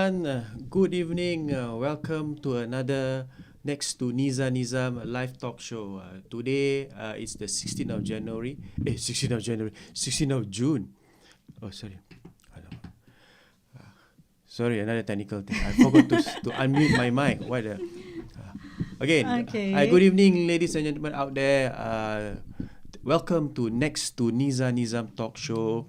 everyone. Good evening. Welcome to another NEXT2NEEZANIZAM live talk show. Today it's the 16th of January. 16th of January. 16th of June. Oh, sorry. Sorry, another technical thing. I forgot to unmute my mic. Why the? Again. Okay. Good evening, ladies and gentlemen out there. Welcome to NEXT2NEEZANIZAM talk show.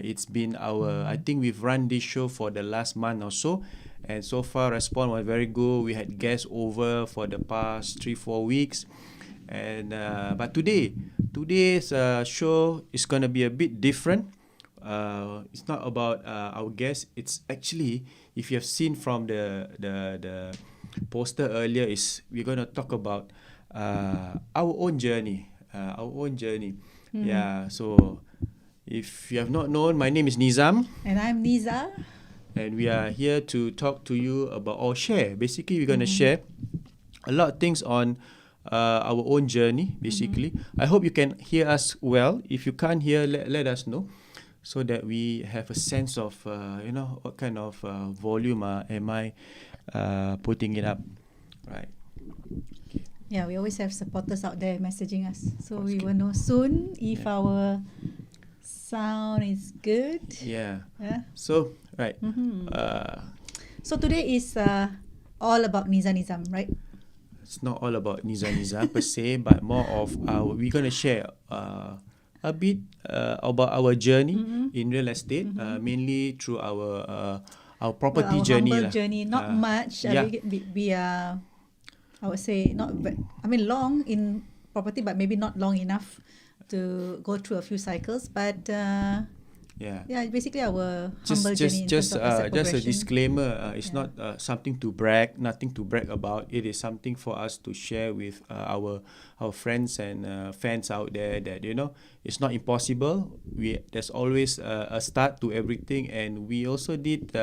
It's been I think we've run this show for the last month or so, and so far response was very good. We had guests over for the past 3-4 weeks, and but today's show is gonna be a bit different. It's not about our guests. It's actually, if you have seen from the poster earlier, is we're gonna talk about our own journey. Yeah, so if you have not known, my name is Nizam. And I'm Niza. And we are here to talk to you about, or share. Basically, we're going to share a lot of things on our own journey, basically. I hope you can hear us well. If you can't hear, let us know, so that we have a sense of, what kind of volume am I putting it up. Right. Yeah, we always have supporters out there messaging us. So we will know soon if our sound is good. Yeah. Yeah. So, right. So today is all about Nizanizam, right? It's not all about Nizanizam per se, but more of we're going to share a bit about our journey in real estate, mainly through our property our journey. Humble journey, not much. Yeah. We are, I would say, long in property, but maybe not long enough to go through a few cycles. But basically our humble journey in terms of asset just a progression. disclaimer, it's not something to brag, nothing to brag about. It is something for us to share with our friends and fans out there that, it's not impossible. There's always a start to everything, and we also did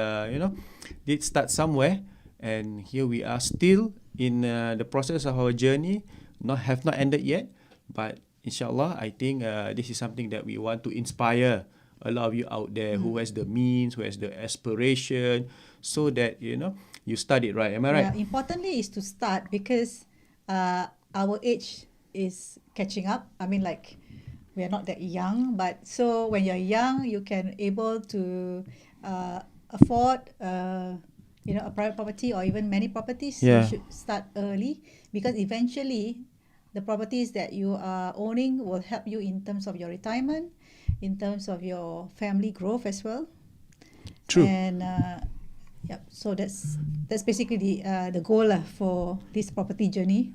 start somewhere, and here we are still in the process of our journey. Have not ended yet, but inshallah, I think this is something that we want to inspire a lot of you out there who has the means, who has the aspiration, so that you start it right. Am I right? Yeah, importantly is to start, because our age is catching up. I mean, like, we are not that young, but so when you're young, you can able to afford a private property or even many properties. Yeah. You should start early, because eventually the properties that you are owning will help you in terms of your retirement, in terms of your family growth as well. True. And so that's basically the goal for this property journey.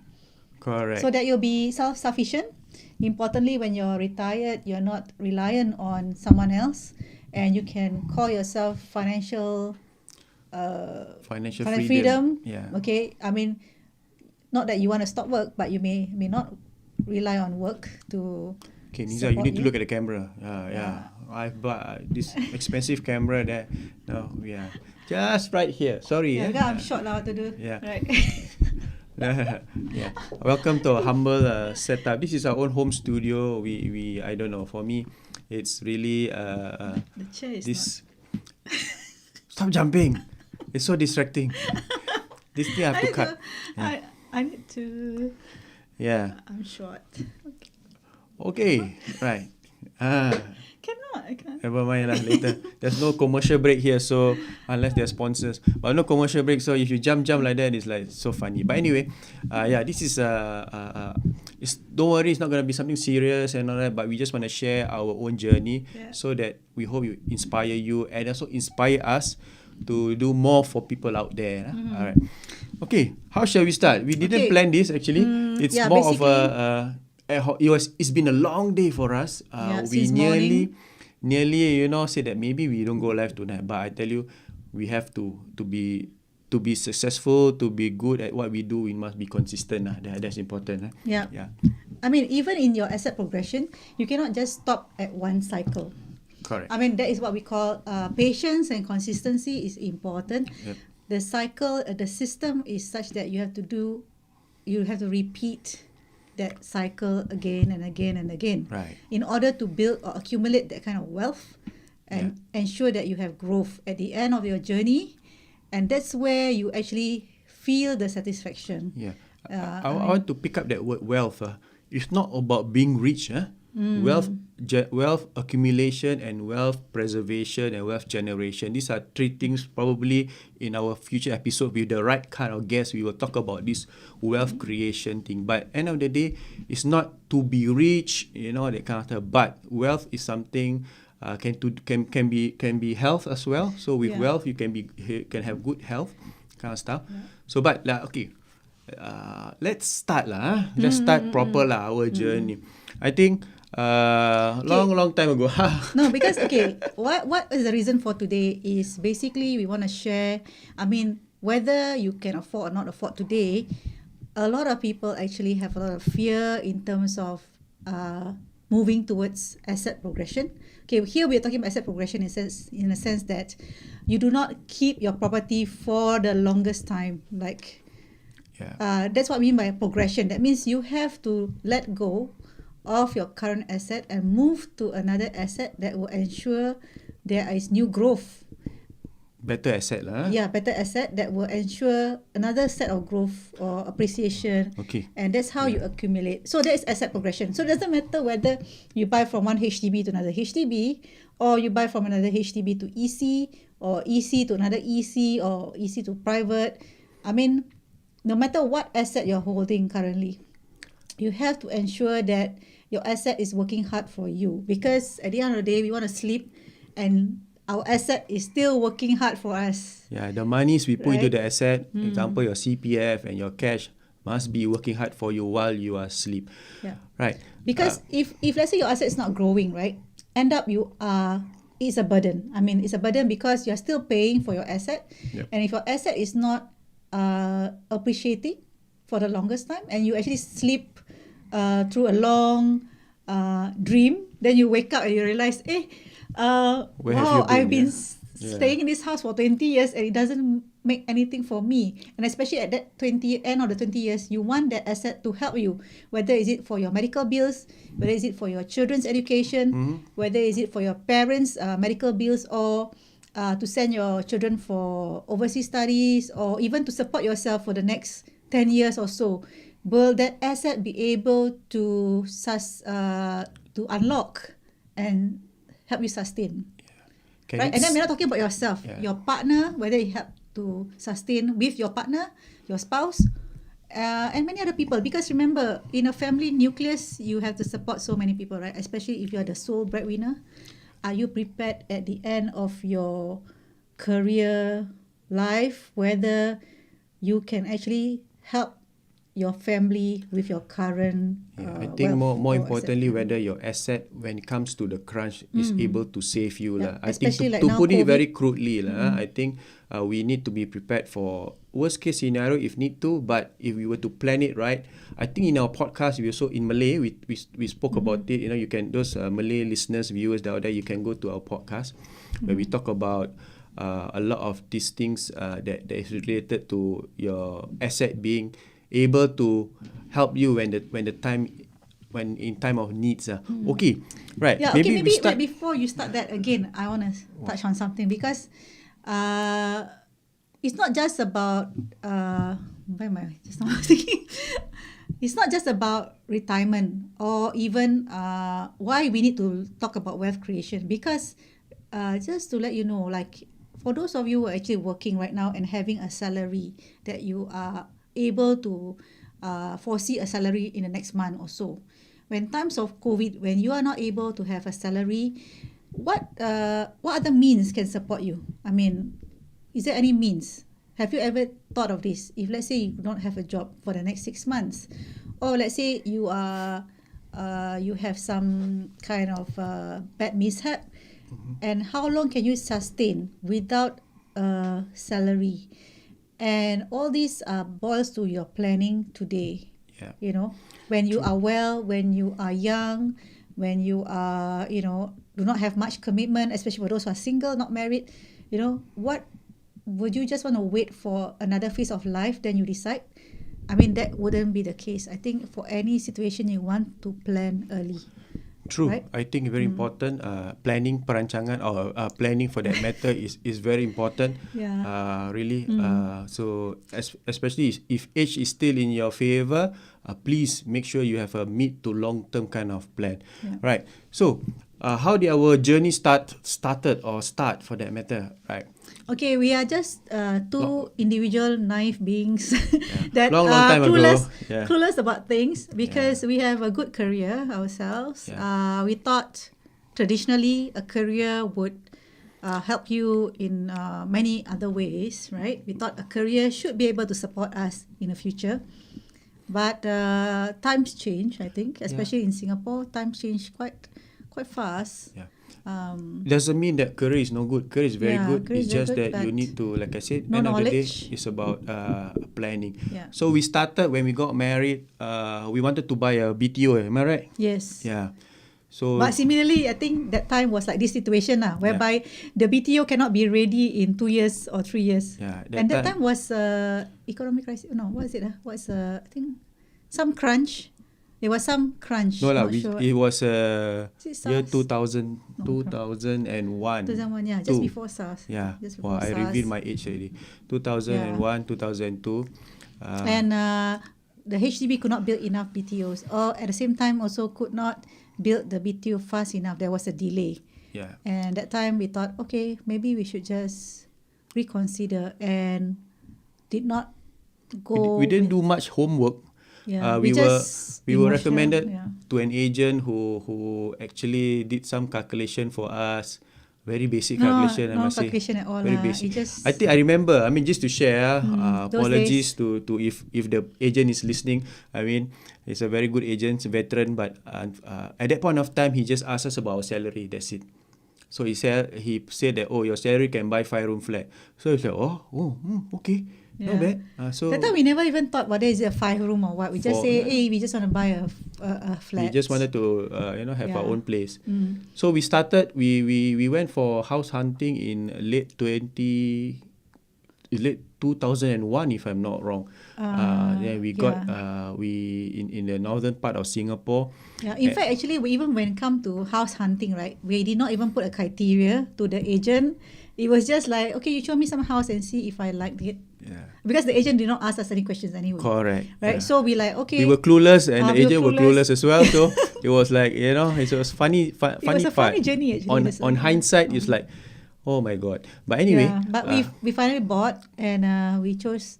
Correct. So that you'll be self-sufficient. Importantly, when you're retired, you're not reliant on someone else, and you can call yourself financial freedom. Yeah. Okay, I mean, not that you want to stop work, but you may not rely on work to. Okay, Niza, you need to look at the camera. I've bought this expensive camera that just right here. Sorry. Yeah, I'm short lah what to do. Yeah. Right. Yeah. Welcome to a humble setup. This is our own home studio. We I don't know. For me, it's really The chair is this. Stop jumping! It's so distracting. This thing I have to cut. I need to. Yeah. I'm short. Okay. Right. Cannot. I can't. Never mind lah. Later. There's no commercial break here, so unless they're sponsors. But no commercial break, so if you jump like that, it's like so funny. But anyway, this is don't worry, it's not gonna be something serious and all that. But we just want to share our own journey, so that we hope you inspire you and also inspire us to do more for people out there. All right. Okay. How shall we start? We didn't plan this actually. It's more of it's been a long day for us. We nearly say that maybe we don't go live tonight, but I tell you, we have to be successful, to be good at what we do. We must be consistent. That's important. Yeah. I mean, even in your asset progression, you cannot just stop at one cycle. Correct. I mean, that is what we call patience, and consistency is important. Yep. The cycle, the system is such that you have to repeat that cycle again and again and again, right, in order to build or accumulate that kind of wealth and ensure that you have growth at the end of your journey. and that's where you actually feel the satisfaction. Yeah. I I mean, want to pick up that word wealth. It's not about being rich. Wealth accumulation and wealth preservation and wealth generation. These are three things probably in our future episode with the right kind of guest. We will talk about this wealth creation thing. But end of the day, it's not to be rich, that kind of stuff. But wealth is something can be health as well. So with Yeah. wealth, you can have good health kind of stuff. So but okay. Let's start lah. Let's start proper lah our journey. I think long time ago. No, because okay, what is the reason for today is basically we want to share. I mean, whether you can afford or not afford today, a lot of people actually have a lot of fear in terms of moving towards asset progression. Okay, here we are talking about asset progression in a sense that you do not keep your property for the longest time. Like, that's what I mean by progression. That means you have to let go of your current asset and move to another asset that will ensure there is new growth. Better asset lah. Yeah, better asset that will ensure another set of growth or appreciation. Okay. And that's how you accumulate. So that is asset progression. So it doesn't matter whether you buy from one HDB to another HDB, or you buy from another HDB to EC, or EC to another EC, or EC to private. I mean, no matter what asset you're holding currently, you have to ensure that your asset is working hard for you, because at the end of the day, we want to sleep and our asset is still working hard for us. Yeah, the monies we put into Right? the asset, example your CPF and your cash, must be working hard for you while you are asleep. Yeah. Right. Because if let's say your asset is not growing, right, end up it's a burden. I mean, it's a burden because you're still paying for your asset. Yep. And if your asset is not appreciating for the longest time, and you actually sleep through a long dream, then you wake up and you realize, Where have you been? I've been Yeah. staying in this house for 20 years and it doesn't make anything for me. And especially at that end of the 20 years, you want that asset to help you, whether is it for your medical bills, whether is it for your children's education, whether is it for your parents' medical bills, or to send your children for overseas studies, or even to support yourself for the next 10 years or so. Will that asset be able to unlock and help you sustain? Okay, Right? And then we're not talking about yourself. Yeah. Your partner, whether you help to sustain with your partner, your spouse, and many other people. Because remember, in a family nucleus, you have to support so many people, right? Especially if you're the sole breadwinner. Are you prepared at the end of your career life, whether you can actually help your family with your current I think wealth more or importantly, asset? whether your asset, when it comes to the crunch, is able to save you Yeah, lah. I think especially like to now put it COVID. very crudely lah, I think we need to be prepared for worst case scenario if need to. But if we were to plan it right, I think in our podcast we also in Malay we spoke about it. You can, those Malay listeners, viewers out there, you can go to our podcast where we talk about a lot of these things that is related to your asset being able to help you when in time of needs. Okay, right. Yeah, okay, maybe we start. wait, before you start that again, I want to touch on something, because it's not just about where am I just now thinking? It's not just about retirement, or even why we need to talk about wealth creation, because just to let you know, like for those of you who are actually working right now and having a salary that you are able to foresee a salary in the next month or so. When times of COVID, when you are not able to have a salary, what other means can support you? I mean, is there any means? Have you ever thought of this? If let's say you don't have a job for the next 6 months, or let's say you have some kind of bad mishap, and how long can you sustain without a salary? And all these boils to your planning today. Yeah. When you are well, when you are young, when you are, do not have much commitment, especially for those who are single, not married, what would you just want to wait for another phase of life, then you decide? I mean, that wouldn't be the case. I think for any situation, you want to plan early. True. Right? I think very important. Planning, perancangan, or planning for that matter is very important. Yeah. Really. So especially if age is still in your favor, please make sure you have a mid to long term kind of plan. Yeah. Right. So, how did our journey start for that matter? Right. Okay, we are just two individual naive beings that Long are time ago. Yeah. clueless about things because we have a good career ourselves. Yeah. We thought traditionally a career would help you in many other ways, right? We thought a career should be able to support us in the future. But times change, I think, especially in Singapore. Times change quite fast. Yeah. Doesn't mean that career is no good. Career is very good. Career It's is very just good, that you but need to, like I said, no end of the day, knowledge. it's about planning. Yeah. So we started when we got married. We wanted to buy a BTO. Am I right? Yes. Yeah. So But similarly, I think that time was like this situation whereby the BTO cannot be ready in 2 years or 3 years. Yeah, And that time was economic crisis. No, what is it? What's I think some crunch. There was some crunch. no lah. Not sure. It was Is it year SARS? 2000, No, 2001. 2001, yeah, just Two. before SARS. Yeah. Just Wow, before I SARS. revealed my age already. 2001, 2002. And the HDB could not build enough BTOs, or at the same time also could not build the BTO fast enough. There was a delay. Yeah. And that time we thought, okay, maybe we should just reconsider, and did not go. We didn't do much homework. Yeah, we just were emotional, recommended yeah. to an agent who actually did some calculation for us. Very basic calculation, I no must say. calculation at all. Very It basic. just, I think I remember. I mean, just to share. those Apologies to if the agent is listening. I mean, he's a very good agent, veteran. But at that point of time, he just asked us about our salary. That's it. So he said that, oh, your salary can buy 5-room flat. So he said, okay. Not bad. So that time we never even thought whether is it a 5-room or what. We just say, hey, we just want to buy a we flat. just wanted to have our Yeah. own place. So we started. We went for house hunting in late 2001, if I'm not wrong. Then we got in the northern part of Singapore. Yeah, in fact, actually, even when it come to house hunting, right, we did not even put a criteria to the agent. It was just like, okay, you show me some house and see if I liked it. Yeah. Because the agent did not ask us any questions anyway. Correct. Right? Yeah. So we like, okay. We were clueless, and the we were agent were clueless as well. So it was like, it was funny. It was a funny journey actually. On hindsight, it's like, oh my god. But anyway, Yeah, but we finally bought, and we chose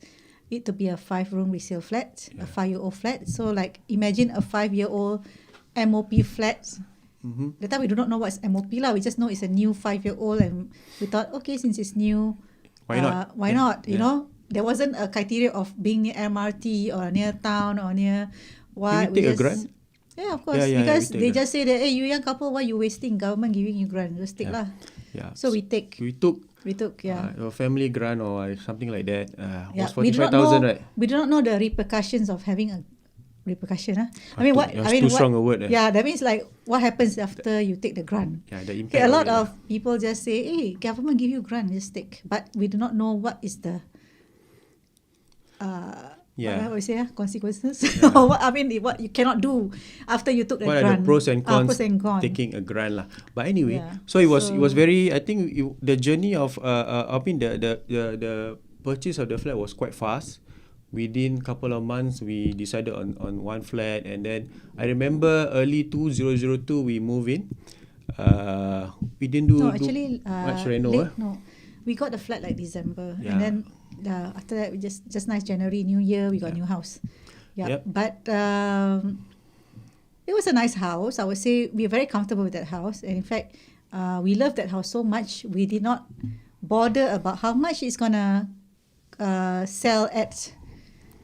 it to be a 5-room resale flat, a 5-year-old flat. So like, imagine a 5-year-old MOP flat. That time we do not know what's MOP lah. We just know it's a new 5-year-old, and we thought, okay, since it's new, why not? Why not? You know, there wasn't a criteria of being near MRT or near town or near what. Did we take a grant? Yeah, of course. Yeah, Because we take they grant. just say that, hey, you young couple, why you wasting? Government giving you grant, just take lah. Yeah. So we took, a family grant or something like that. Was we do not 45,000, know. right? We do not know the repercussions of having a repercussion. I mean, what? That's I mean, too strong a word. Yeah, that means like what happens after you take the grant. Yeah, the impact. Okay, a lot it, of people just say, hey, government give you grant, just take. But we do not know what is the what we say, consequences. Or what, I mean, what you cannot do after you took the what are grant. the pros and cons, taking taking a grant lah. But anyway, Yeah. so it was very. I think the journey of the purchase of the flat was quite fast. Within couple of months, we decided on one flat, and then I remember early 2002 we moved in. We didn't do much reno. No, we got the flat like December, Yeah. and then after that we just nice January New Year we got a new house. Yeah, Yep. but it was a nice house. I would say we're very comfortable with that house, and in fact, we love that house so much we did not bother about how much it's gonna sell at.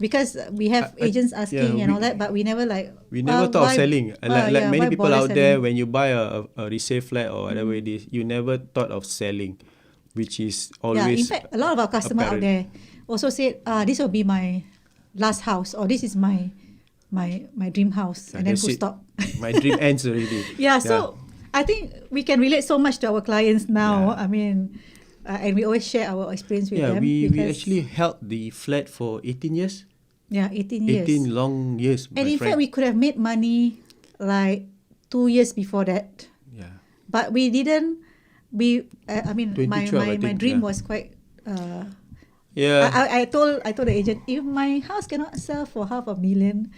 Because we have agents asking and all that, but we never We never thought of selling. Like many people out there, selling? when you buy a resale flat or whatever it is, you never thought of selling, which is always. Yeah, in fact, a lot of our customers out there also said, this will be my last house, or this is my dream house, and then full stop. My dream ends already. Yeah, so I think we can relate so much to our clients now. I mean, and we always share our experience with them. We actually held the flat for 18 years. Yeah, 18 years. 18 long years. And in fact, we could have made money like 2 years before that. Yeah. But we didn't. I mean, my 2012, I think, dream yeah. was quite. Yeah. I told the agent, if my house cannot sell for $500,000,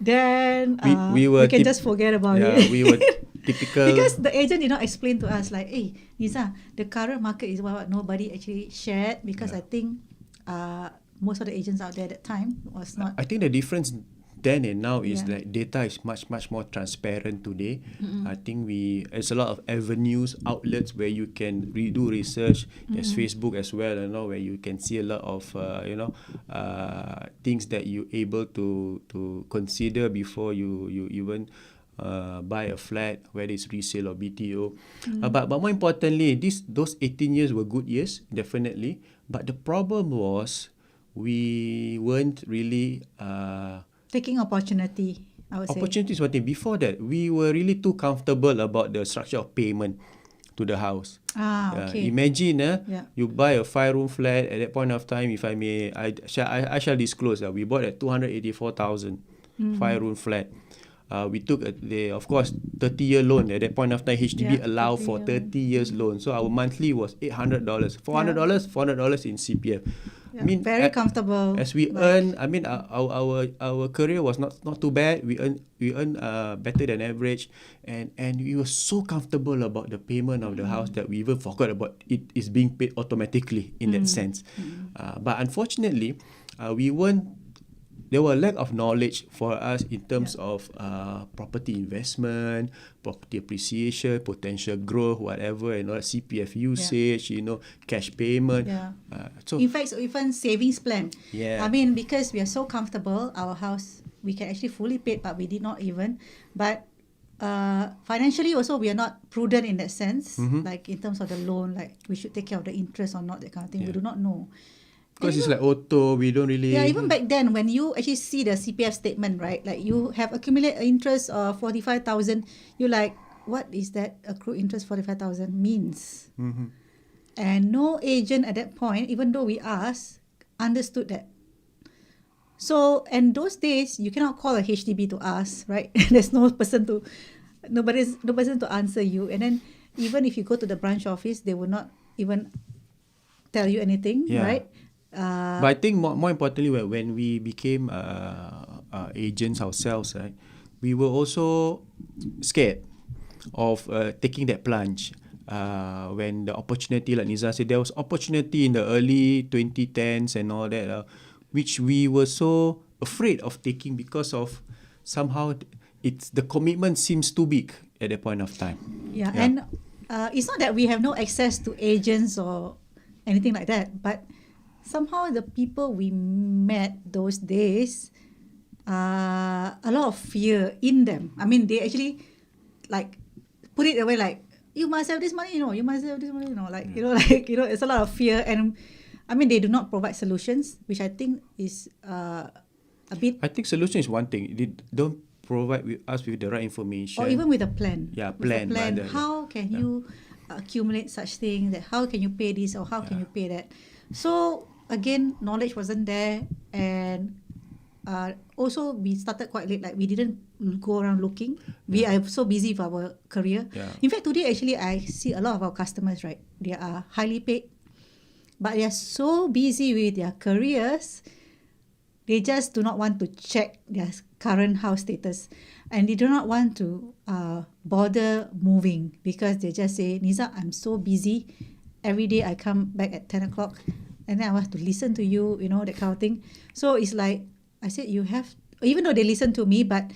then We were we can just forget about it. we were typical. Because the agent did not explain to us like, hey, Niza, the current market is what nobody actually shared, because I think most of the agents out there at that time was not. I think the difference then and now is Yeah. like data is much more transparent today. I think there's a lot of avenues, outlets where you can do research. There's Facebook as well, where you can see a lot of things that you able to consider before you even buy a flat, whether it's resale or BTO. But more importantly, those 18 years were good years, definitely. But the problem was we weren't really Taking opportunity, I would say. opportunities one thing. Before that, we were really too comfortable about the structure of payment to the house. Okay. Imagine Yeah. you buy a 5-room flat at that point of time. If I may, I shall disclose that we bought at 284,000 5-room flat. We took of course 30-year loan at that point of time. HDB Yeah, allow for 30 years loan, so our monthly was $800, $400 in CPF. Yeah, very comfortable. As we earn, I mean, our career was not too bad. We earn better than average, and we were so comfortable about the payment of the house that we even forgot about it is being paid automatically in that sense. But unfortunately, we weren't. There were lack of knowledge for us in terms of property investment, property appreciation, potential growth, whatever, CPF usage, cash payment. Yeah. So In fact, even savings plan. Yeah. I mean, because we are so comfortable, our house, we can actually fully pay, but we did not even. But financially also, we are not prudent in that sense. Like in terms of the loan, like we should take care of the interest or not, that kind of thing. We do not know. because it's like auto, we don't really. Yeah, even back then, when you actually see the CPF statement, right? Like you have accumulated interest of 45,000, you're like, what is that accrued interest 45,000 means? And no agent at that point, even though we asked, understood that. So, and those days, you cannot call a HDB to ask, right? There's no person to answer you. And then even if you go to the branch office, they will not even tell you anything, right? But I think more importantly, when we became agents ourselves, right, we were also scared of taking that plunge. When the opportunity, like Niza said, there was opportunity in the early 2010s and all that, which we were so afraid of taking because of somehow the commitment seems too big at that point of time. Yeah. And it's not that we have no access to agents or anything like that, but somehow the people we met those days, a lot of fear in them. I mean, they actually like put it away like, you must have this money, you must have this money, it's a lot of fear. And I mean, they do not provide solutions, which I think is a bit. I think solution is one thing. They don't provide us with the right information. Or even with a plan. Yeah, with plan. a plan, rather, how can you accumulate such thing, that how can you pay this or how can you pay that? So again, knowledge wasn't there, and also we started quite late. Like we didn't go around looking. We are so busy with our career. In fact, today actually I see a lot of our customers, right? They are highly paid, but they are so busy with their careers, they just do not want to check their current house status, and they do not want to bother moving, because they just say, Niza, I'm so busy. Every day I come back at 10 o'clock and then I want to listen to you, that kind of thing. So it's like, I said, you have, even though they listen to me, but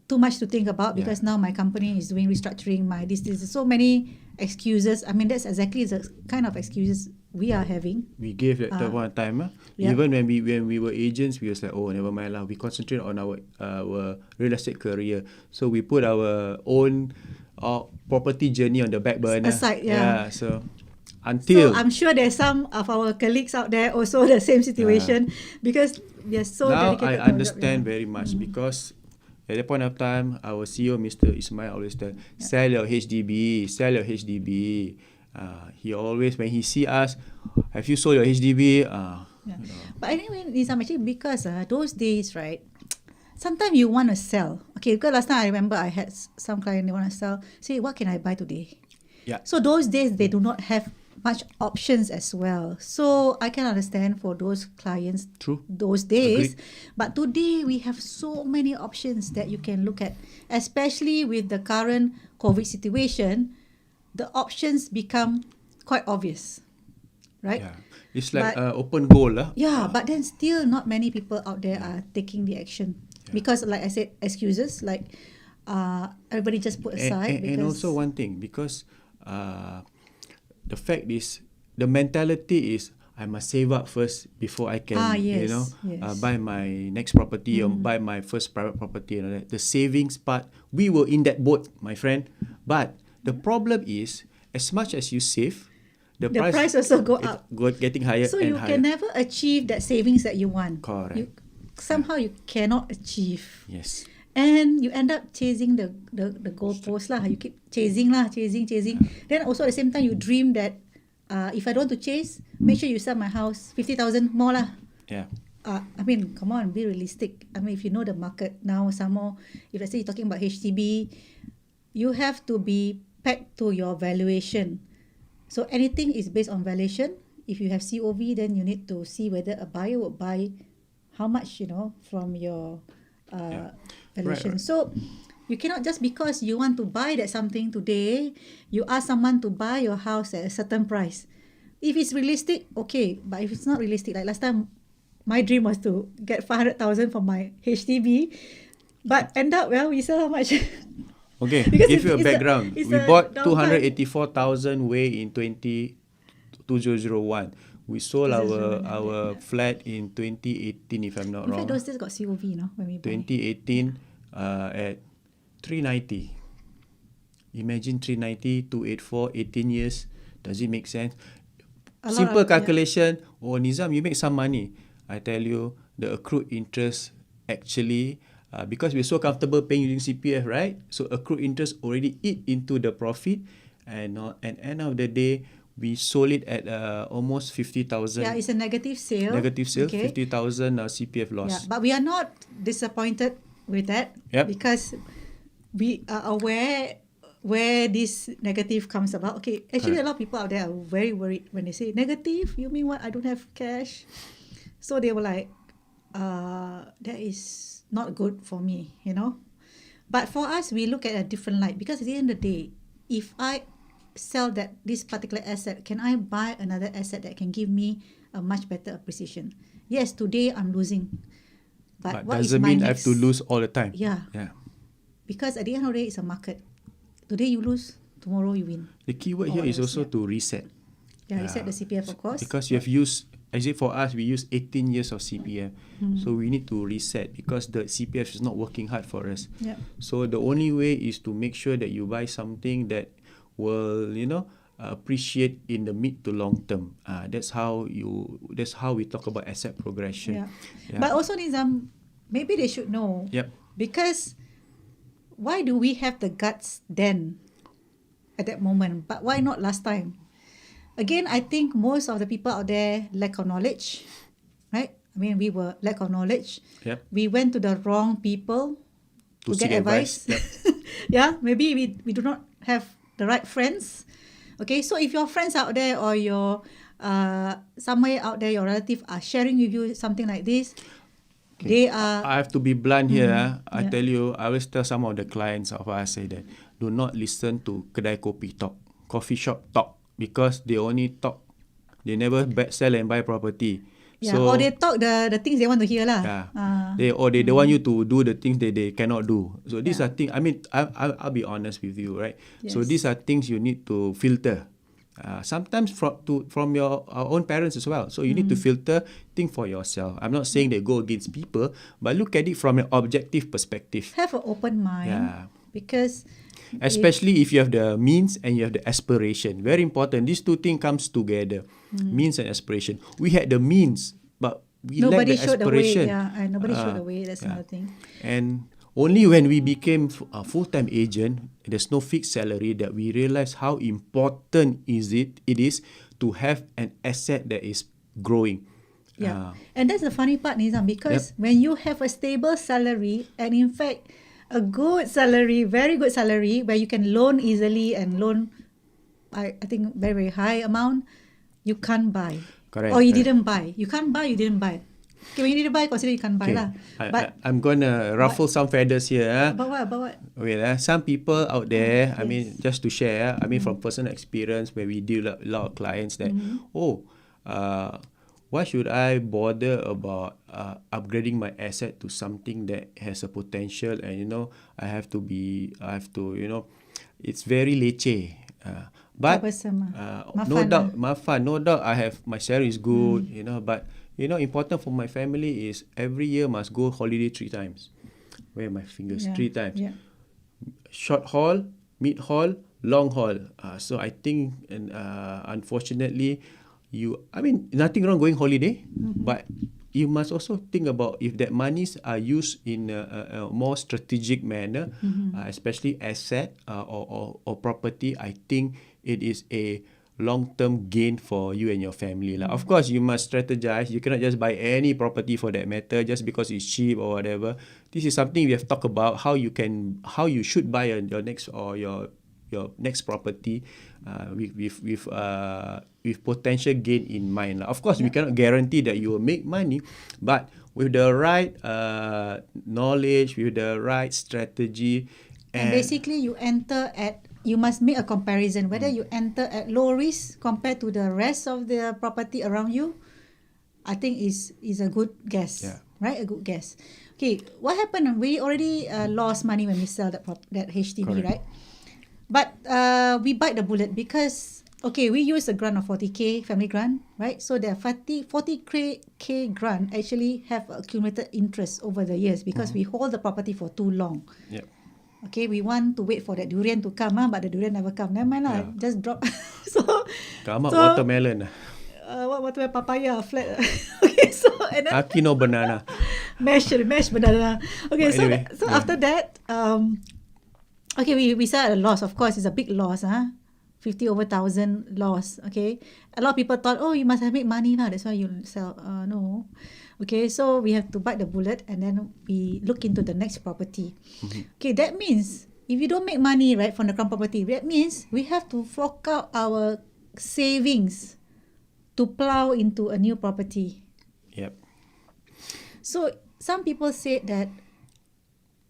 too much to think about, because now my company is doing restructuring, this, so many excuses. I mean, that's exactly the kind of excuses we are having. We gave at that one time. Even when we were agents, we was like, oh, never mind lah. We concentrate on our real estate career. So we put our own property journey on the back burner. Aside, So until. So I'm sure there's some of our colleagues out there also the same situation, because we are so now dedicated. I understand very much, because at that point of time, our CEO, Mr. Ismail, always tell, sell your HDB, sell your HDB. He always, when he see us, have you sold your HDB? But anyway, Nizam, actually, because those days, right, sometimes you want to sell. Okay, because last time I remember I had some client, they want to sell. Say, what can I buy today? Yeah. So those days they do not have much options as well. So I can understand for those clients True. those days. Agreed. But today we have so many options that you can look at, especially with the current COVID situation. The options become quite obvious, right? Yeah. It's like But open goal lah. yeah, but then still not many people out there are taking the action because, like I said, excuses like everybody just put aside And also one thing, because the fact is, the mentality is I must save up first before I can, yes, you know, yes. buy my next property or buy my first private property and all that. The savings part, we were in that boat, my friend. But the problem is, as much as you save, the price also go it's up. getting higher So and you higher. can never achieve that savings that you want. Correct. Somehow you cannot achieve. Yes. And you end up chasing the goalpost lah. You keep chasing. Then also at the same time you dream that if I don't want to chase, make sure you sell my house 50,000 more lah. Yeah. I mean, come on, be realistic. I mean, if you know the market now, some more, if let's say you're talking about HDB, you have to be pegged to your valuation. So anything is based on valuation. If you have COV, then you need to see whether a buyer would buy how much, you know, from your valuation. Right. So you cannot just because you want to buy that something today, you ask someone to buy your house at a certain price. If it's realistic, okay. But if it's not realistic, like last time, my dream was to get 500,000 for my HDB, but end up, well, we sell how much? Okay, Because give you a it's background. it's We a bought downtime. 284,000 way in 2001. We sold 2001, our flat in 2018, if I'm not In wrong. fact, those days got COV, you know, when we buy. 2018 at 390. Imagine 390, 284, 18 years. Does it make sense? A lot Simple of- yeah. calculation. Oh, Nizam, you make some money. I tell you, the accrued interest actually, because we're so comfortable paying using CPF, right? So accrued interest already eat into the profit, and at end of the day, we sold it at almost 50,000. Yeah, it's a negative sale. Negative sale, Okay. 50,000 CPF loss. Yeah, but we are not disappointed with that Yep. because we are aware where this negative comes about. Okay, actually, a lot of people out there are very worried when they say negative. You mean what? I don't have cash. So they were like, that is not good for me, you know. But for us, we look at a different light because at the end of the day, if I sell this particular asset, can I buy another asset that can give me a much better appreciation? Yes, today I'm losing, but what is doesn't my mean I next? have to lose all the time. Yeah, Yeah. because at the end of the day, it's a market. Today you lose, tomorrow you win. The key word Or here is else, also yeah. to reset. Yeah, reset the CPF, of course. Because you have used, as if for us, we use 18 years of CPF. So we need to reset because the CPF is not working hard for us. Yeah. So the only way is to make sure that you buy something that will, you know, appreciate in the mid to long term. That's how we talk about asset progression. Yeah. But also, Nizam, maybe they should know. Yep. Because why do we have the guts then at that moment? But why not last time? Again, I think most of the people out there lack of knowledge, right? I mean, we were lack of knowledge. Yep. We went to the wrong people to seek get advice. Yep. Yeah, maybe we do not have the right friends. Okay, so if your friends out there or your somewhere out there, your relative are sharing with you something like this, they are. I have to be blunt here. I Yeah. tell you, I always tell some of the clients of us, say that do not listen to kedai kopi talk, coffee shop talk, because they only talk. They never sell and buy property. Yeah, So, or they talk the things they want to hear lah. yeah. They want you to do the things that they cannot do. So these are things. I mean, I'll be honest with you, right? So Yes. these are things you need to filter. Sometimes from your own parents as well. So you need to filter, think for yourself. I'm not saying they go against people, but look at it from an objective perspective. Have an open mind. Yeah. Because Especially if you have the means and you have the aspiration. Very important. These two things comes together. Means and aspiration. We had the means, but we lack nobody the showed the way. aspiration. Yeah, and nobody showed the way. That's yeah. another thing. And only when we became a full-time agent, there's no fixed salary, that we realize how important it is to have an asset that is growing. Yeah. And that's the funny part, Nizam, because when you have a stable salary and in fact a good salary, very good salary, where you can loan easily and loan, I think very, very high amount, you can't buy. Correct. Or you didn't buy. You can't buy, you didn't buy. Okay, when you didn't buy, consider you can't buy lah. But I'm gonna ruffle some feathers here. about what? About what? Wait, some people out there, I mean, Yes. just to share, I mean, from personal experience where we deal a lot of clients that, why should I bother about upgrading my asset to something that has a potential and, it's very leceh. But Troublesome, no Mafan doubt, mafan, no doubt I have, my salary is good, but, important for my family is every year must go holiday 3 times. Where are my fingers? 3 times. Yeah. Short haul, mid haul, long haul. So I think, and unfortunately, nothing wrong going holiday, but you must also think about if that monies are used in a more strategic manner, especially asset or property. I think it is a long-term gain for you and your family. Of course, you must strategize. You cannot just buy any property for that matter just because it's cheap or whatever. This is something we have talked about, how you should buy your next or your next property with potential gain in mind. Of course, we cannot guarantee that you will make money, but with the right knowledge, with the right strategy, And basically, you must make a comparison whether you enter at low risk compared to the rest of the property around you. I think is a good guess, right? A good guess. Okay, what happened? We already lost money when we sell that HDB, Correct. right? But we bite the bullet because we use a grant of 40k family grant, right? So the 40k grant actually have accumulated interest over the years because we hold the property for too long. Yep. Okay, we want to wait for that durian to come, but the durian never come. Never mind lah, just drop. Come up watermelon. What watermelon? Papaya, flat. Okay, so and then Akino banana. mash banana. Okay, But anyway, so after that, we sell at a loss. Of course, it's a big loss, 50,000 loss. Okay, a lot of people thought, you must have made money now. That's why you sell. No. Okay, so we have to bite the bullet and then we look into the next property. Okay, that means if you don't make money, right, from the current property, that means we have to fork out our savings to plow into a new property. Yep. So some people say that,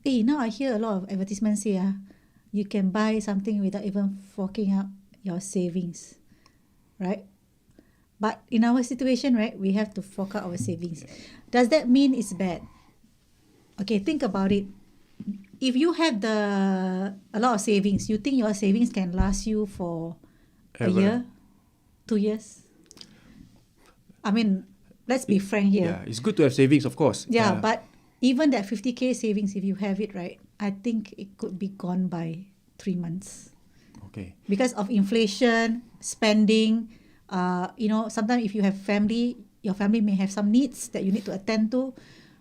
now I hear a lot of advertisements say, you can buy something without even forking out your savings, right? But in our situation, right, we have to fork out our savings. Does that mean it's bad? Okay, think about it. If you have a lot of savings, you think your savings can last you for a year, 2 years? I mean, let's be frank here. Yeah, it's good to have savings, of course. Yeah, but even that 50k savings, if you have it, right, I think it could be gone by 3 months. Okay. Because of inflation, spending, sometimes if you have family, your family may have some needs that you need to attend to.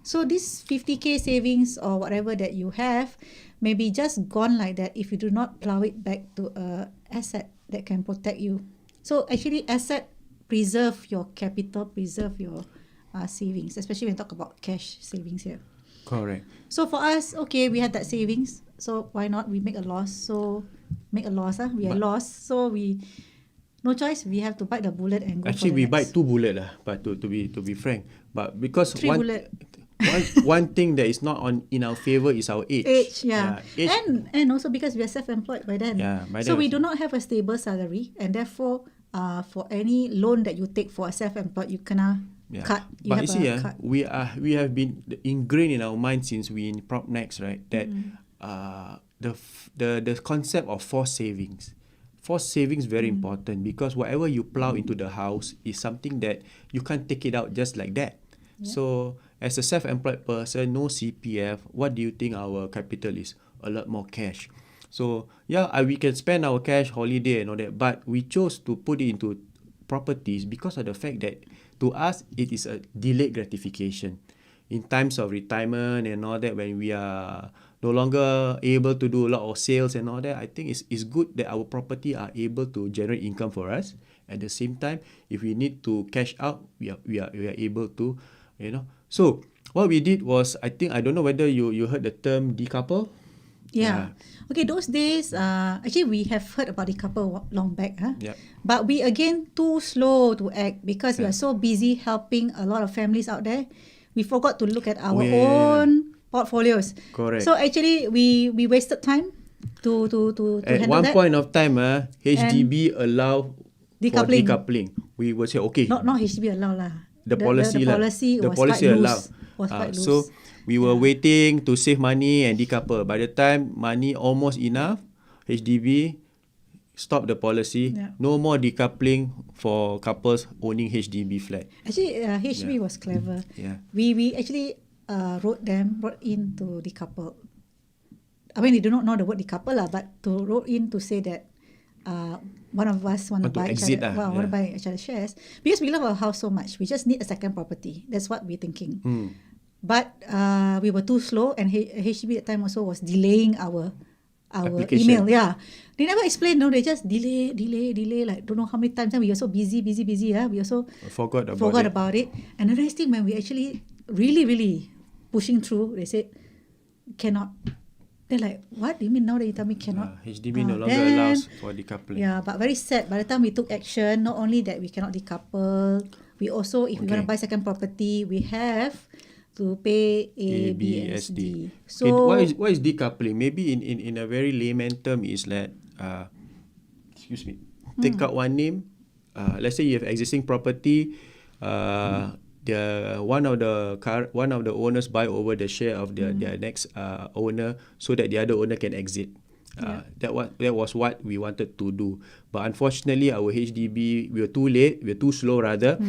So this 50k savings or whatever that you have may be just gone like that if you do not plow it back to a asset that can protect you. So actually asset preserve your capital, preserve your savings, especially when we talk about cash savings here. Correct. So for us, we had that savings. So why not we make a loss? We are lost. So we no choice. We have to bite the bullet and go. Actually, for we the bite next. 2 bullet but to be frank, but because 3 bullet. one thing that is not in our favor is our age. Age. Age. And also because we are self-employed by then. Yeah, by so then we also. do not have a stable salary, and therefore, for any loan that you take for a self-employed, you kena cut. But you see, cut. we have been ingrained in our mind since we in Prop Next, right? That the concept of forced savings. Forced savings very important because whatever you plow into the house is something that you can't take it out just like that. Yeah. So as a self-employed person, no CPF, what do you think our capital is? A lot more cash. So we can spend our cash, holiday and all that, but we chose to put it into properties because of the fact that to us it is a delayed gratification. In times of retirement and all that, when we are no longer able to do a lot of sales and all that, I think it's good that our property are able to generate income for us At the same time, if we need to cash out, we are able to, So what we did was, I don't know whether you heard the term decouple. Yeah. Okay, those days, actually we have heard about the couple long back, huh? Yeah. But we again too slow to act because we are so busy helping a lot of families out there. We forgot to look at our own portfolios. Correct. So actually, we wasted time to At handle one that. point of time, HDB allow for decoupling. We will say, okay, Not HDB allow lah. the policy was quite loose. So we were waiting to save money and decouple. By the time money almost enough, HDB stop the policy. Yeah. No more decoupling for couples owning HDB flat. Actually, HDB was clever. Yeah. We actually wrote in to decouple. I mean, they do not know the word decouple lah, but to wrote in to say that one of us want to buy want to buy each other shares because we love our house so much. We just need a second property. That's what we're thinking. But we were too slow, and HDB at the time also was delaying our email. Yeah, they never explain. No, they just delay. Like don't know how many times. And we were so busy. Yeah, we also forgot about it. And the next thing, when we actually really pushing through, they said cannot. They're like, what do you mean now that you tell me cannot? HDB no longer allows for decoupling. Yeah, but very sad. By the time we took action, not only that we cannot decouple, we also, if we want to buy second property, we have to pay ABSD. So what is decoupling? Maybe in a very layman term is that take out one name. Let's say you have existing property. The one of the owners buy over the share of their next owner so that the other owner can exit. That was what we wanted to do, but unfortunately our HDB, we were too late. We were too slow rather.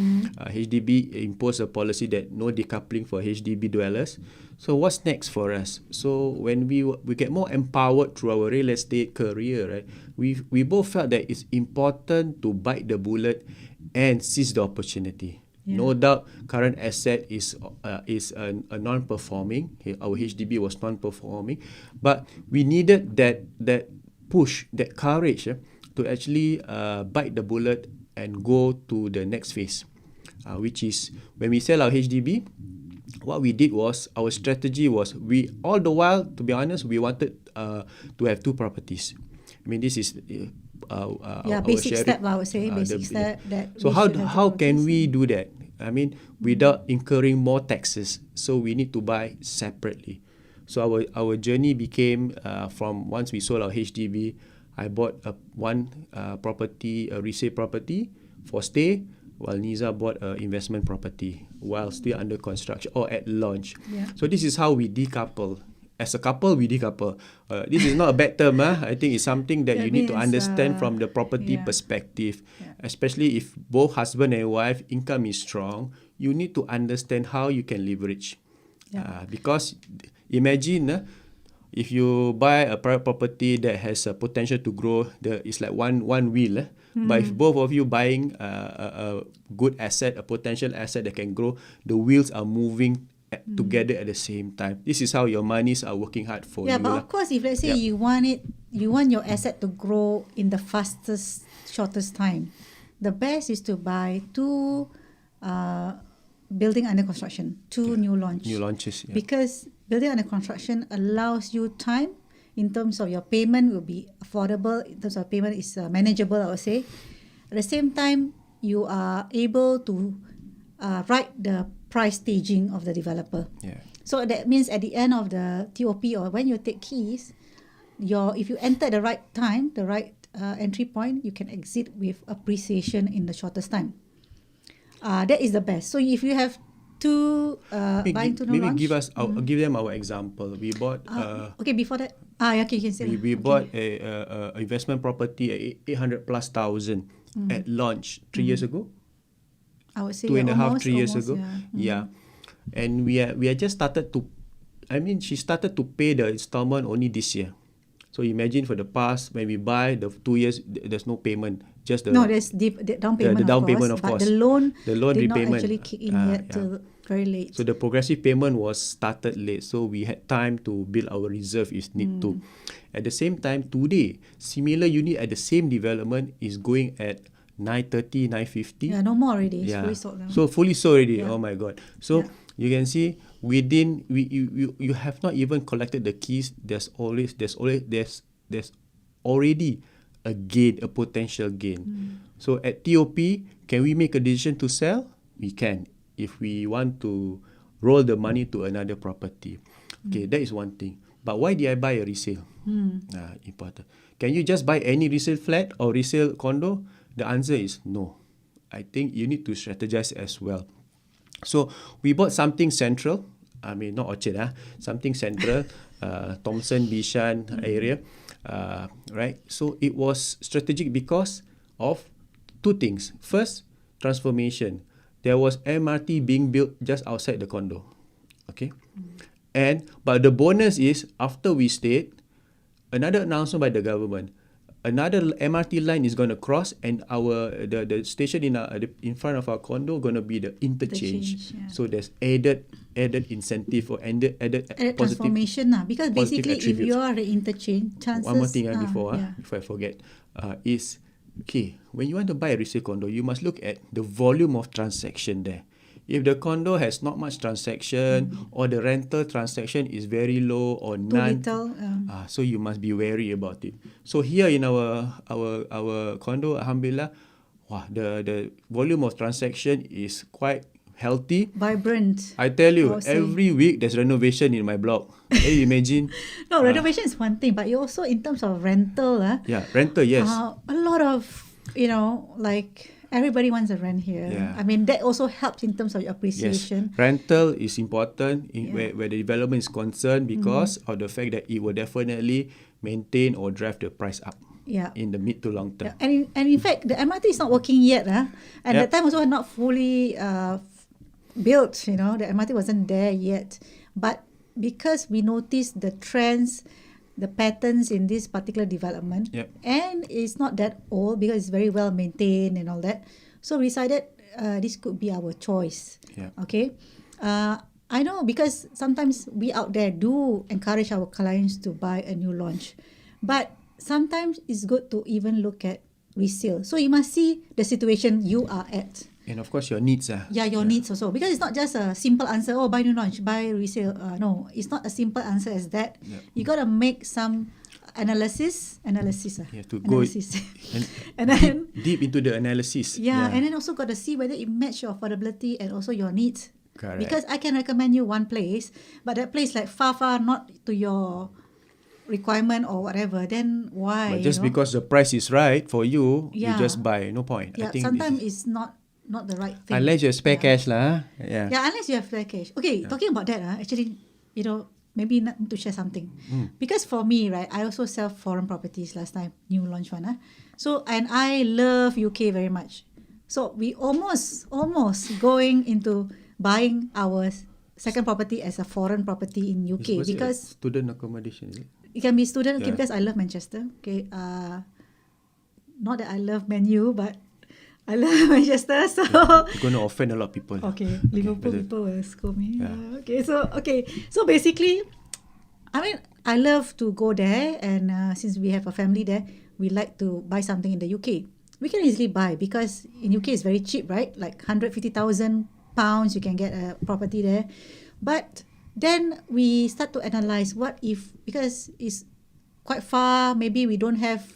HDB imposed a policy that no decoupling for HDB dwellers. So what's next for us? So when we get more empowered through our real estate career, right? We both felt that it's important to bite the bullet and seize the opportunity. Yeah. No doubt, current asset is a non-performing. Our HDB was non-performing, but we needed that push, that courage to actually bite the bullet and go to the next phase, which is when we sell our HDB. What we did was, our strategy was, all the while, to be honest, we wanted to have two properties. I mean, this is basic step, I would say. Basic step. So how can we do that? I mean, without incurring more taxes. So we need to buy separately. So our journey became from once we sold our HDB, I bought one property, a resale property for stay, while Niza bought an investment property while still under construction or at launch. Yeah. So this is how we decouple. As a couple, we decouple. This is not a bad term. I think it's something that you need to understand from the property perspective. Especially if both husband and wife income is strong, you need to understand how you can leverage. Because imagine if you buy a private property that has a potential to grow, it's like one wheel. But if both of you buying a good asset, a potential asset that can grow, the wheels are moving together at the same time. This is how your monies are working hard for you. Yeah, but of course, if let's say you want your asset to grow in the fastest, shortest time, the best is to buy two building under construction, two new launches. Because building under construction allows you time in terms of your payment will be affordable, in terms of payment is manageable, I would say. At the same time, you are able to write the price staging of the developer. So that means at the end of the TOP or when you take keys, if you enter at the right time, the right entry point, you can exit with appreciation in the shortest time. That is the best. So if you have two buying to no launch, give them our example. We bought okay, before that, okay, you can say we bought a investment property at 800,000 at launch 3 years ago. I would say 2.5-3 years ago. And we are just started to, she started to pay the installment only this year. So imagine for the past, when we buy the 2 years, there's no payment, just there's the down payment. The down payment, of course. But the loan did repayment not actually kick in yet till very late. So the progressive payment was started late. So we had time to build our reserve if need to. At the same time, today, similar unit at the same development is going at 930, 950. Yeah, no more already. It's fully sold now. So fully sold already. Yeah. Oh my god. So Yeah. you can see within you have not even collected the keys. There's already a gain, a potential gain. So at TOP, can we make a decision to sell? We can if we want to roll the money to another property. Okay, that is one thing. But why did I buy a resale? Important. Can you just buy any resale flat or resale condo? The answer is no. I think you need to strategize as well. So we bought something central. I mean, not Orchard, something central, Thomson, Bishan area, right? So it was strategic because of two things. First, transformation. There was MRT being built just outside the condo. Okay? But the bonus is, after we stayed, another announcement by the government, another MRT line is going to cross, and the station in front of our condo going to be the interchange. Yeah. So there's added incentive or added positive transformation because positive basically if attributes. you are the interchange, chances. One more thing before yeah. I forget is, okay, when you want to buy a resale condo, you must look at the volume of transaction there. If the condo has not much transaction, or the rental transaction is very low or Too none, little. so you must be wary about it. So here in our condo, alhamdulillah, the volume of transaction is quite healthy. Vibrant. I tell you, I would say. every week there's renovation in my block. Can you imagine? No, renovation is one thing, but you also in terms of rental, Yeah, rental, yes. a lot of like everybody wants a rent here. Yeah. I mean that also helps in terms of your Yes, appreciation. rental is important where the development is concerned because of the fact that it will definitely maintain or drive the price up Yeah. in the mid to long term. Yeah. And in fact, the MRT is not working yet. And Yep. that time also not fully built. The MRT wasn't there yet. But because we noticed the trends, the patterns in this particular development, Yep. and it's not that old because it's very well maintained and all that. So we decided this could be our choice. Yeah. Okay. I know because sometimes we out there do encourage our clients to buy a new launch, but sometimes it's good to even look at resale. So you must see the situation you are at. And of course, your needs. Yeah, your needs also. Because it's not just a simple answer, buy new launch, buy resale. No, it's not a simple answer as that. Yeah. You got to make some analysis. You have to go And then, deep into the analysis. and then also got to see whether it match your affordability and also your needs. Correct. Because I can recommend you one place, but that place like far not to your requirement or whatever, then why? But just because the price is right for you, you Yeah. just buy. No point. Yeah, I think sometimes it's not the right thing. unless you spare cash lah. Yeah. Yeah, unless you have spare cash. Okay, talking about that, actually, maybe not to share something. Because for me, right, I also sell foreign properties last time, new launch one. So, and I love UK very much. So we almost going into buying our second property as a foreign property in UK Was it a because student accommodation, is it? it can be student. Okay, Yeah. because I love Manchester. Okay, not that I love Man U, but I love Manchester. So You're going to offend a lot of people. okay, Liverpool better. people will scold me. Yeah. So basically, I mean, I love to go there, and since we have a family there, we like to buy something in the UK. We can easily buy because in UK it's very cheap, right? Like £150,000 you can get a property there. But then we start to analyze what if, because it's quite far, maybe we don't have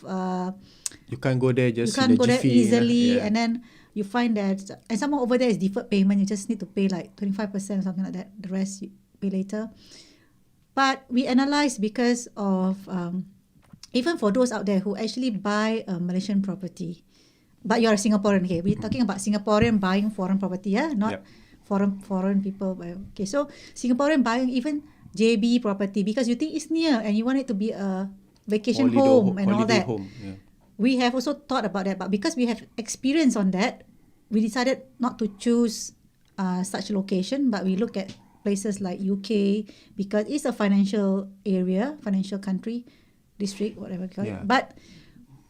You can't go there you just can't in the go there jiffy, easily, yeah. and then you find that, and somehow over there is deferred payment. You just need to pay like 25% or something like that. The rest you pay later. But we analyze because of even for those out there who actually buy a Malaysian property, but you're a Singaporean. Okay, we're talking about Singaporean buying foreign property, not Yep. foreign people. Okay, so Singaporean buying even JB property because you think it's near and you want it to be a vacation home and all holiday that. home, yeah. We have also thought about that, but because we have experience on that, we decided not to choose such location, but we look at places like UK because it's a financial area, financial country, district, whatever you call Yeah. it. But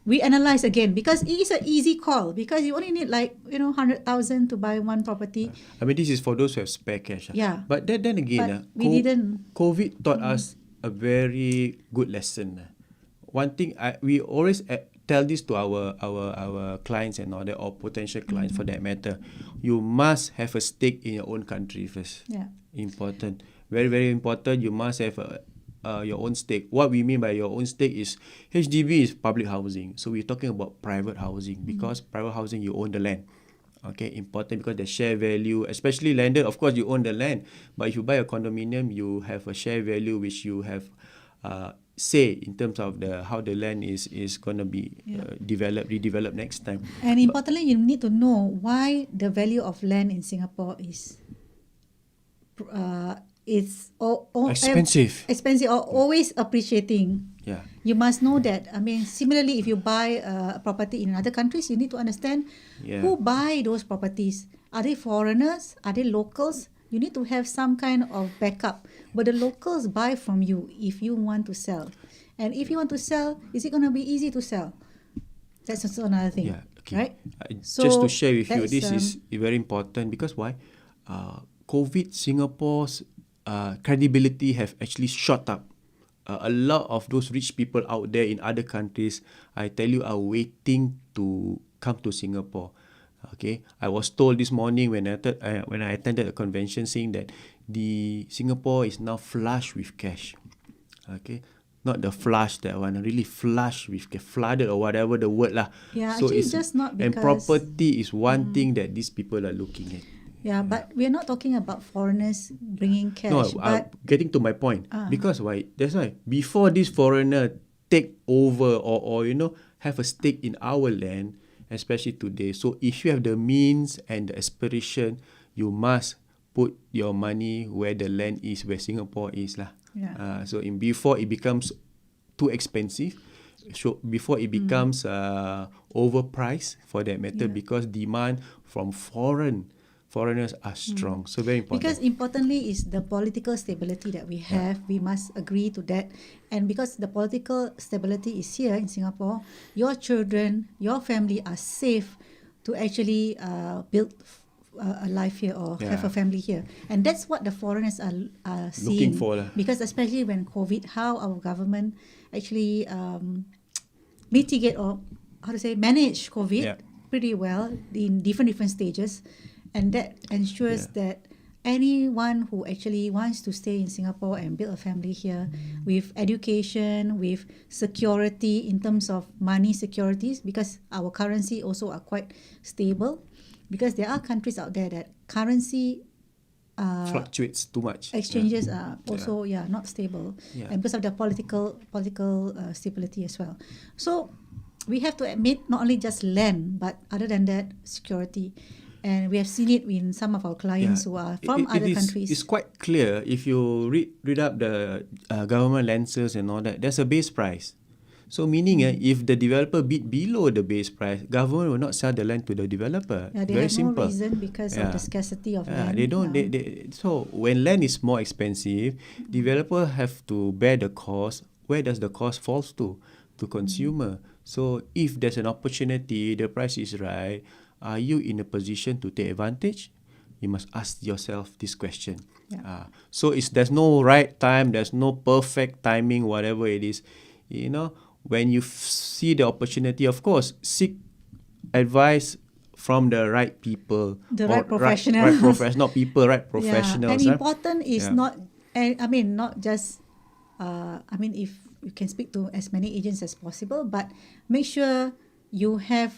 we analyze again because it is an easy call because you only need 100,000 to buy one property. I mean, this is for those who have spare cash. Yeah. But then again, But we didn't. COVID taught us a very good lesson. One thing we always tell this to our clients and all that, or potential clients for that matter. You must have a stake in your own country first. Yeah. Important, very very important. You must have your own stake. What we mean by your own stake is HDB is public housing. So we're talking about private housing, because private housing you own the land. Okay, important because the share value, especially landed. Of course, you own the land, but if you buy a condominium, you have a share value which you have say in terms of the how the land is gonna be redeveloped next time. And importantly, you need to know why the value of land in Singapore is Expensive. expensive or always appreciating. Yeah. You must know that. I mean, similarly, if you buy a property in other countries, you need to understand who buy those properties. Are they foreigners? Are they locals? You need to have some kind of backup. But the locals buy from you if you want to sell. And if you want to sell, is it going to be easy to sell? That's also another thing. Yeah. Okay. Right? Just to share with you, that's, this is very important because why? COVID, Singapore's credibility have actually shot up. A lot of those rich people out there in other countries, I tell you, are waiting to come to Singapore. Okay, I was told this morning when I attended a convention saying that the Singapore is now flush with cash. Okay, not the flush that one, really flush with flooded or whatever the word lah. Yeah, so actually it's just not and because property is one thing that these people are looking at. Yeah, but we're not talking about foreigners bringing cash. No, but getting to my point. Because why? That's why before this foreigner take over or have a stake in our land, especially today. So if you have the means and the aspiration, you must put your money where the land is, where Singapore is lah. Yeah. So before it becomes too expensive, so before it becomes overpriced for that matter, because demand from foreigners are strong. So very important. Because importantly is the political stability that we have. We must agree to that. And because the political stability is here in Singapore, your children, your family are safe to actually build a life here or have a family here. And that's what the foreigners are seeing. Looking for lah. Because especially when COVID, how our government actually mitigate or manage COVID pretty well in different stages. And that ensures that anyone who actually wants to stay in Singapore and build a family here with education, with security in terms of money securities, because our currency also are quite stable, because there are countries out there that currency fluctuates too much. Exchanges are also not stable, and because of the political stability as well. So we have to admit not only just land, but other than that, security. And we have seen it in some of our clients who are from other countries. It's quite clear if you read up the government land sales and all that. There's a base price. So meaning if the developer bid below the base price, government will not sell the land to the developer. Yeah, they Very have simple. no reason because of the scarcity of land. They don't. So when land is more expensive, developer have to bear the cost. Where does the cost falls to? To consumer. So if there's an opportunity, the price is right. Are you in a position to take advantage? You must ask yourself this question. So there's no right time, there's no perfect timing, whatever it is. When you see the opportunity, of course, seek advice from the right people. The right professionals. Not people, right professionals. And important is not just, if you can speak to as many agents as possible, but make sure you have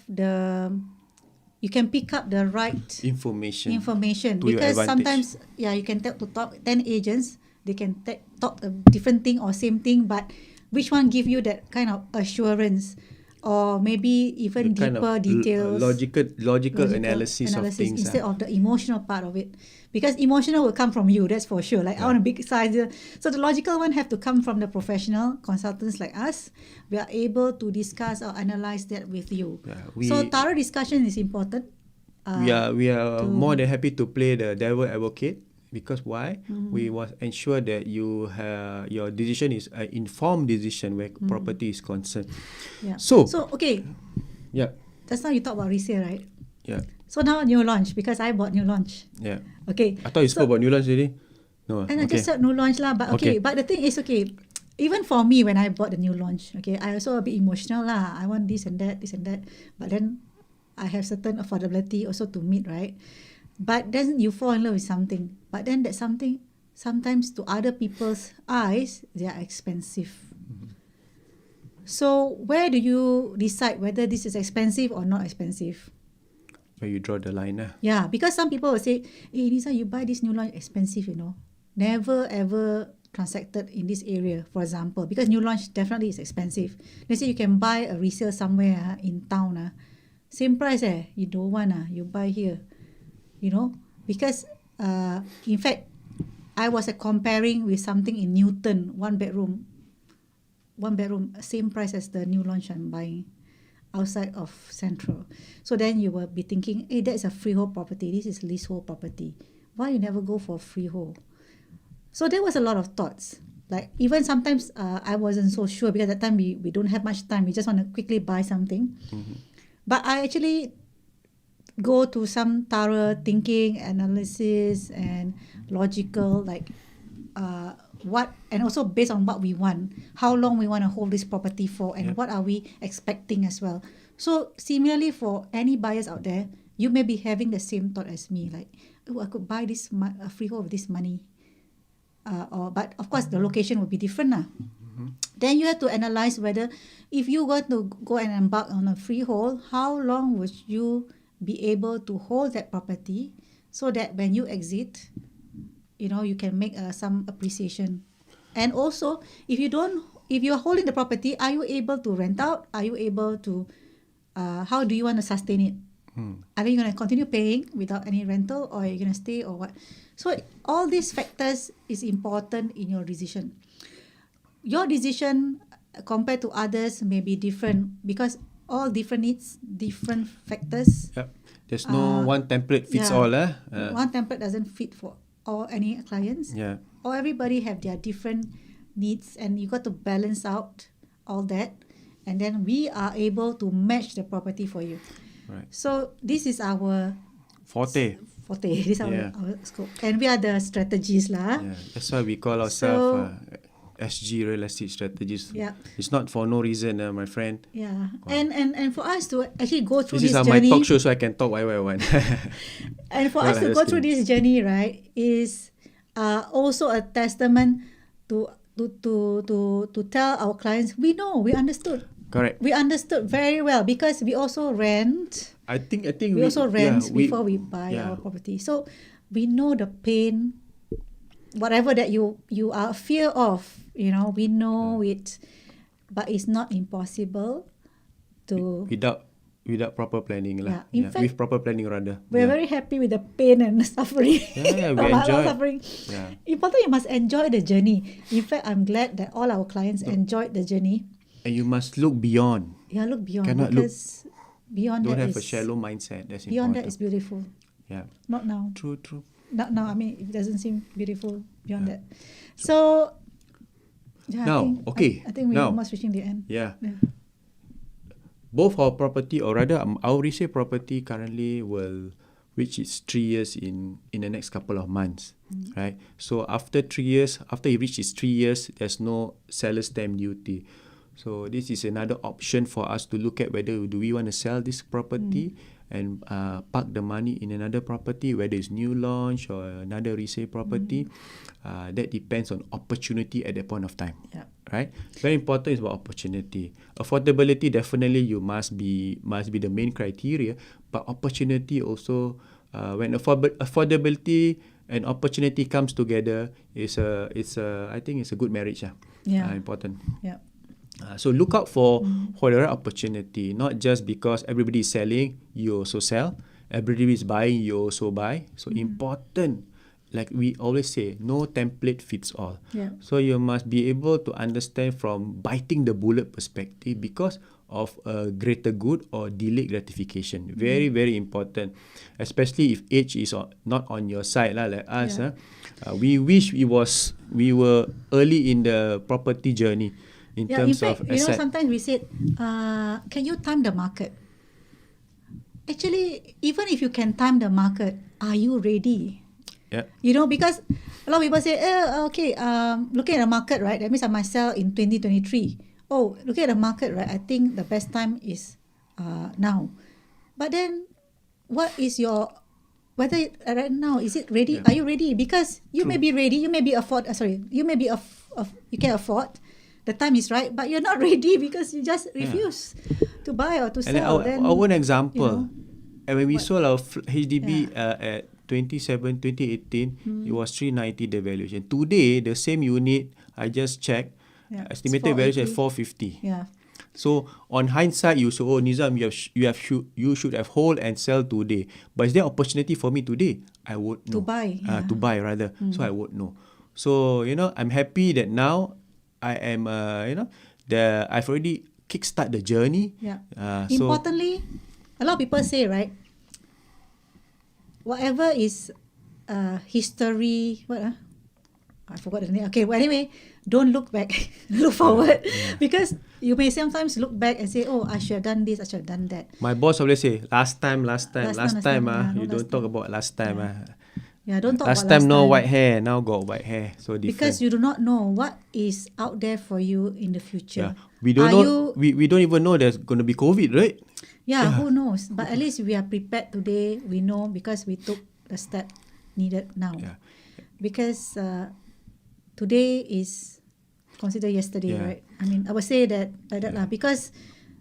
you can pick up the right information because sometimes you can talk to 10 agents, they can talk a different thing or same thing, but which one give you that kind of assurance or maybe even deeper details, logical analysis of things instead of the emotional part of it, because emotional will come from you, that's for sure, like I want a big size, so the logical one have to come from the professional consultants like us. We are able to discuss or analyze that with you. So thorough discussion is important. We are more than happy to play the devil advocate, because why? We must ensure that your decision is an informed decision where property is concerned. So okay. Just now you talk about resale, right? So now new launch, because I bought new launch. Okay. I thought you spoke about new launch already. No. And I just said new launch lah, but okay. But the thing is, even for me, when I bought the new launch, okay, I also a bit emotional lah. I want this and that, but then I have certain affordability also to meet, right? But then you fall in love with something, but then that something sometimes to other people's eyes they are expensive. So where do you decide whether this is expensive or not expensive? Where you draw the line. Yeah, because some people will say, hey Lisa, you buy this new launch expensive, you know. Never ever transacted in this area, for example, because new launch definitely is expensive. Let's say you can buy a resale somewhere in town. Same price, you don't want, you buy here. You know, because in fact, I was comparing with something in Newton, one bedroom, same price as the new launch I'm buying outside of Central. So then you will be thinking, hey, that's a freehold property. This is leasehold property. Why you never go for freehold? So there was a lot of thoughts. Like even sometimes I wasn't so sure because at that time we don't have much time. We just want to quickly buy something. Mm-hmm. But I actually go to some thorough thinking, analysis and logical, like what, and also based on what we want, how long we want to hold this property for, and what are we expecting as well. So similarly for any buyers out there, you may be having the same thought as me, like, oh, I could buy this freehold with this money, but of course the location will be different now. Then you have to analyze whether if you were to go and embark on a freehold, how long would you be able to hold that property so that when you exit, you know, you can make some appreciation. And also, if you're holding the property, are you able to rent out? Are you able to, how do you want to sustain it? Are you going to continue paying without any rental, or are you going to stay, or what? So all these factors is important in your decision. Your decision compared to others may be different because all different needs, different factors. Yep. There's no one template fits all. One template doesn't fit for all any clients. Yeah. Or everybody have their different needs, and you got to balance out all that, and then we are able to match the property for you. Right. So this is our Forte. This is our scope, and we are the strategists lah. Yeah. That's why we call ourselves SG Real Estate Strategists. Yeah. It's not for no reason, my friend. Yeah. Wow. And for us to actually go through This this is journey, my talk show, so I can talk whatever I want. and for us to go through this journey, right, is also a testament to tell our clients, we know, we understood. Correct. We understood very well because we also rent. I think We also rent before we buy our property. So we know the pain, whatever that you are fear of, you know, we know it, but it's not impossible to without proper planning lah. In fact, with proper planning rather. We're very happy with the pain and the suffering. Yeah, we enjoy. Suffering. Yeah. Important, you must enjoy the journey. In fact, I'm glad that all our clients enjoyed the journey. And you must look beyond. Yeah, look beyond. Cannot because beyond Don't that have is a shallow mindset. That's beyond important. that is beautiful. Yeah. Not now. True. Not now. I mean, it doesn't seem beautiful beyond that. So, yeah, Now, I think we're almost reaching the end. Yeah. Both our property, or rather our resale property currently will reach its 3 years in the next couple of months, right? So after 3 years, after it reaches 3 years, there's no seller stamp duty. So this is another option for us to look at whether do we want to sell this property and park the money in another property, whether it's new launch or another resale property. That depends on opportunity at that point of time. Yeah. Right? Very important is about opportunity. Affordability, definitely you must be the main criteria, but opportunity also, when affordability and opportunity comes together, I think it's a good marriage. Important. Yeah. So look out for the right opportunity, not just because everybody is selling, you also sell. Everybody is buying, you also buy. So important, like we always say, no template fits all. Yeah. So you must be able to understand from biting the bullet perspective because of a greater good or delayed gratification. Very, very important. Especially if age is not on your side, like us. We wish we were early in the property journey. In terms fact, of asset. Sometimes we said, can you time the market? Actually, even if you can time the market, are you ready? Yeah. You know, because a lot of people say, okay, looking at the market, right? That means I might sell in 2023. Oh, looking at the market, right? I think the best time is now. But then, what is your whether right now is it ready? Yeah. Are you ready? Because you may True. be ready, you may be afford. You may be you can afford. The time is right, but you're not ready because you just refuse to buy or to And then sell. our own example, you know, and when we what- sold our HDB at 2018, it was 390 the valuation. Today, the same unit, I just checked, Yeah, it's estimated valuation at 450. 480. Yeah. So on hindsight, you say, oh Nizam, you should have hold and sell today. But is there opportunity for me today? I would know. To buy, yeah. To buy rather. So I would know. So I'm happy that now I am I've already kickstart the journey. Yeah. So Importantly, a lot of people say, right, whatever is history, I forgot the name. Okay, well anyway, don't look back, look forward. Because you may sometimes look back and say, oh, I should have done this, I should have done that. my boss always say, last time, Last you time, yeah, no, don't last talk time. about last time. Yeah, don't talk Last about time last no time. white hair, now got white hair. So different. Because you do not know what is out there for you in the future. Yeah. We don't Are know. you- We don't even know there's going to be COVID, right? Yeah, who knows? But at least we are prepared today. We know because we took the step needed now. Yeah. Because today is considered yesterday, Yeah. right? I mean, I would say that like that lah. Because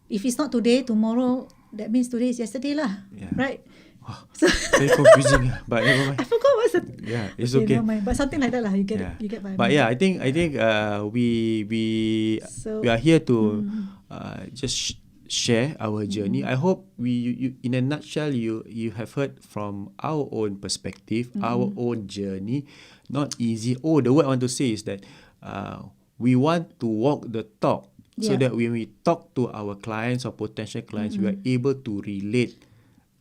if it's not today, tomorrow, that means today is yesterday lah. Yeah. Right? Wow, So very confusing. But never mind. I forgot what's the Yeah, it's okay. never mind. But something like that lah. You get Yeah. it. You get what I But mean. yeah, I think we So- are here to just share our journey. I hope you in a nutshell you have heard from our own perspective, our own journey. Not easy. Oh, the word I want to say is that we want to walk the talk so Yeah. that when we talk to our clients or potential clients, we are able to relate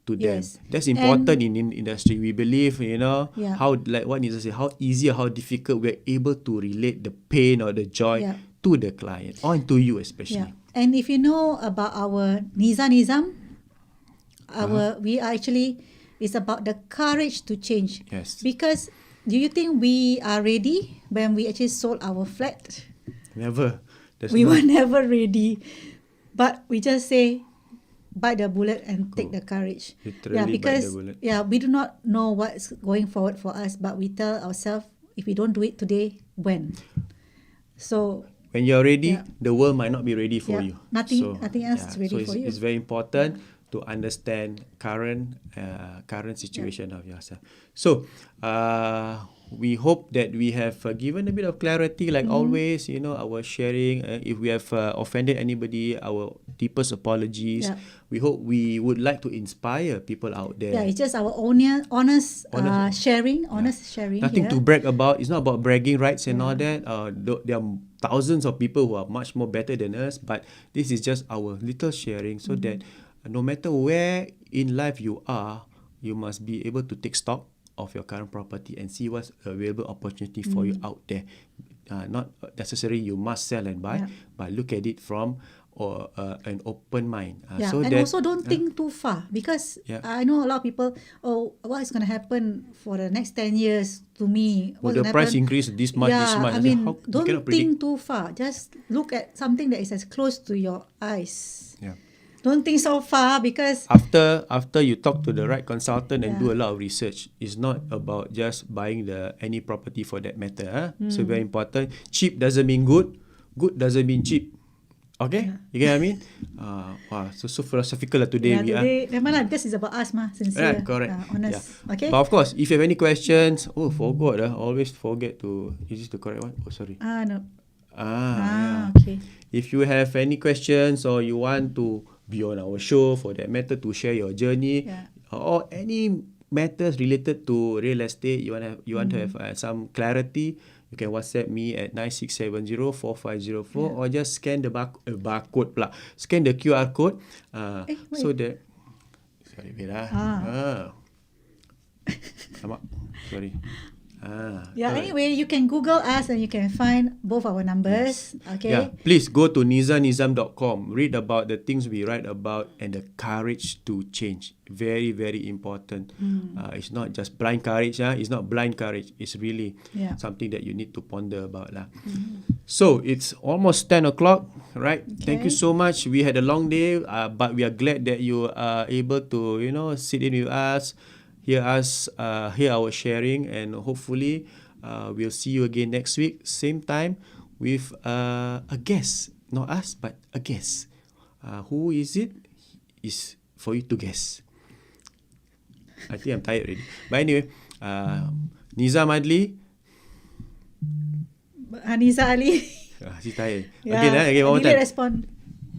to them. Yes. That's important in industry. We believe, Yeah. how, like what Nisa said, how easy or how difficult we're able to relate the pain or the joy Yeah. to the client or to you especially. Yeah. And if you know about our NEEZANIZAM, we are actually, it's about the courage to change. Yes. Because do you think we are ready when we actually sold our flat? Never. There's We no- were never ready. But we just say, bite the bullet and take the courage. Literally yeah, bite because the bullet. we do not know what's going forward for us, but we tell ourselves, if we don't do it today, when? So When you're ready, Yeah. the world might not be ready for Yeah. you. Nothing else is ready so for you. It's very important to understand current situation of yourself. So we hope that we have given a bit of clarity, like always. Our sharing. If we have offended anybody, our deepest apologies. Yeah. We hope we would like to inspire people out there. yeah, it's just our honest sharing, sharing. Nothing here. to brag about. It's not about bragging rights and all that. There are thousands of people who are much more better than us, but this is just our little sharing so that no matter where in life you are, you must be able to take stock of your current property and see what's available opportunity for you out there. Not necessarily you must sell and buy, but look at it from an open mind. Yeah, So and that, also don't think too far because Yeah. I know a lot of people. Oh, what is going to happen for the next 10 years to me? will What's the gonna price happen? increase this much, this much? I say, mean, how, you don't cannot think predict. too far. Just look at something that is as close to your eyes. Yeah. Don't think so far because After you talk to the right consultant and Yeah. do a lot of research, it's not about just buying any property for that matter. So very important. Cheap doesn't mean good. Good doesn't mean cheap. Okay, you get what I mean? Wow, so philosophical today we are. today, never mind lah, because it's about us, sincere, Right, correct. honest. Yeah. Okay. But of course, if you have any questions, forgot. Always forget to. Is this the correct one? Oh, sorry. No. Yeah. Okay. If you have any questions or you want to be on our show for that matter to share your journey or any matters related to real estate, you want to have some clarity, you can WhatsApp me at 96704504 or just scan the barcode pula. Scan the QR code so that sorry wait Alamak, sorry. Yeah, alright. anyway, you can Google us and you can find both our numbers. Okay. Yeah, please go to nizanizam.com. Read about the things we write about and the courage to change. Very, very important. It's not just blind courage. It's not blind courage. It's really Yeah. something that you need to ponder about. So it's almost 10 o'clock, right? Thank you Okay. so much. We had a long day, but we are glad that you are able to, sit in with us, hear our sharing, and hopefully we'll see you again next week, same time, with a guest. Not us, but a guest. Who is it? Is for you to guess. I think I'm tired already. But anyway, Nizam Adli. Niza Ali. She's tired. Yeah. Again, one more Delay time. respond.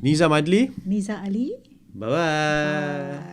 Nizam Adli. Niza Ali. Bye-bye. Bye.